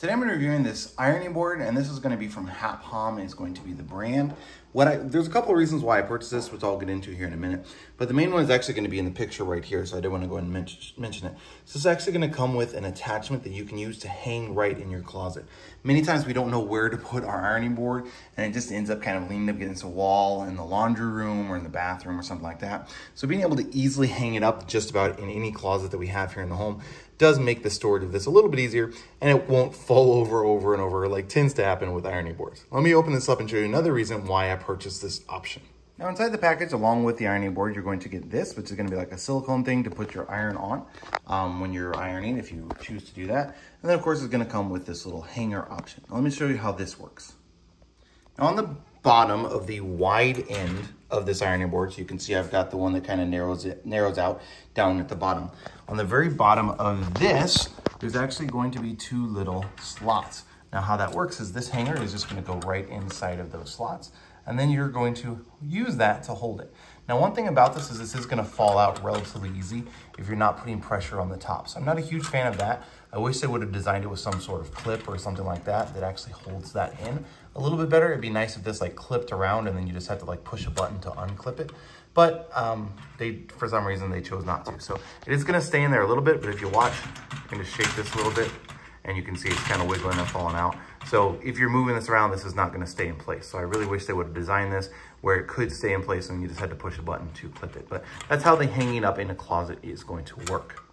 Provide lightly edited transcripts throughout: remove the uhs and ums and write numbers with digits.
Today I'm going to be reviewing this ironing board, and this is going to be from Happhom. It's going to be the brand. There's a couple of reasons why I purchased this, which I'll get into here in a minute. But the main one is actually going to be in the picture right here, so I did want to go ahead and mention it. So this is actually going to come with an attachment that you can use to hang right in your closet. Many times we don't know where to put our ironing board, and it just ends up kind of leaning up against a wall in the laundry room or in the bathroom or something like that. So being able to easily hang it up just about in any closet that we have here in the home does make the storage of this a little bit easier, and it won't fall over and over like tends to happen with ironing boards. Let me open this up and show you another reason why I purchased this option. Now inside the package, along with the ironing board, you're going to get this, which is going to be like a silicone thing to put your iron on when you're ironing, if you choose to do that. And then of course it's going to come with this little hanger option. Now, let me show you how this works. Now on the bottom of the wide end of this ironing board, so you can see I've got the one that kind of narrows out down at the bottom. On the very bottom of this, there's actually going to be two little slots. Now how that works is this hanger is just going to go right inside of those slots, and then you're going to use that to hold it. Now one thing about this is going to fall out relatively easy if you're not putting pressure on the top. So I'm not a huge fan of that. I wish they would have designed it with some sort of clip or something like that that actually holds that in a little bit better. It'd be nice if this like clipped around and then you just had to like push a button to unclip it. But for some reason they chose not to. So it is going to stay in there a little bit, but if you watch, you can just shake this a little bit and you can see it's kind of wiggling and falling out. So if you're moving this around, this is not going to stay in place. So I really wish they would have designed this where it could stay in place and you just had to push a button to clip it. But that's how the hanging up in a closet is going to work.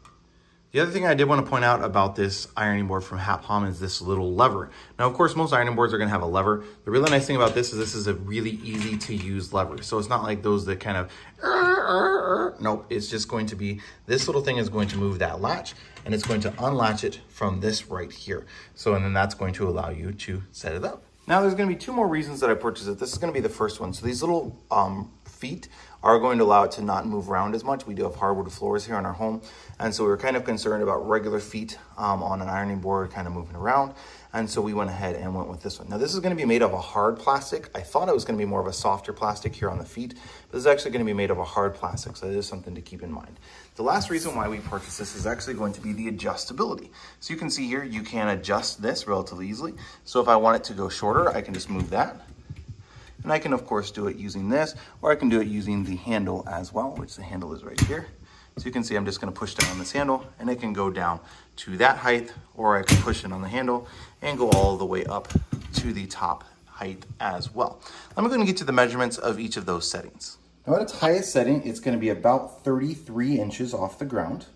The other thing I did want to point out about this ironing board from Happhom is this little lever. Now, of course, most ironing boards are going to have a lever. The really nice thing about this is a really easy to use lever. So it's not like those that kind of, nope, it's just going to be, this little thing is going to move that latch and it's going to unlatch it from this right here. So, and then that's going to allow you to set it up. Now there's going to be two more reasons that I purchased it. This is going to be the first one. So these little feet are going to allow it to not move around as much. We do have hardwood floors here in our home, and so we were kind of concerned about regular feet on an ironing board kind of moving around, and so we went ahead and went with this one. Now this is going to be made of a hard plastic. I thought it was going to be more of a softer plastic here on the feet, but this is actually going to be made of a hard plastic, so that is something to keep in mind. The last reason why we purchased this is actually going to be the adjustability. So you can see here, you can adjust this relatively easily. So if I want it to go shorter, I can just move that. And I can, of course, do it using this, or I can do it using the handle as well, which the handle is right here. So you can see I'm just going to push down on this handle, and it can go down to that height, or I can push it on the handle and go all the way up to the top height as well. I'm going to get to the measurements of each of those settings. Now at its highest setting, it's going to be about 33 inches off the ground.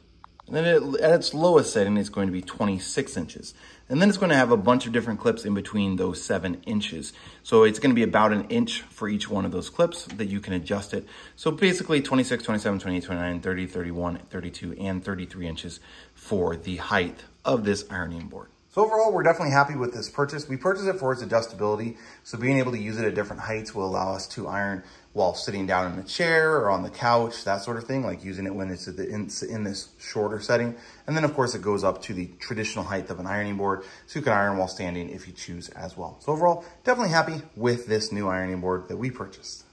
And then at its lowest setting, it's going to be 26 inches. And then it's going to have a bunch of different clips in between those 7 inches. So it's going to be about an inch for each one of those clips that you can adjust it. So basically 26, 27, 28, 29, 30, 31, 32, and 33 inches for the height of this ironing board. So overall, we're definitely happy with this purchase. We purchased it for its adjustability. So being able to use it at different heights will allow us to iron while sitting down in a chair or on the couch, that sort of thing, like using it when it's in this shorter setting. And then of course it goes up to the traditional height of an ironing board, so you can iron while standing if you choose as well. So overall, definitely happy with this new ironing board that we purchased.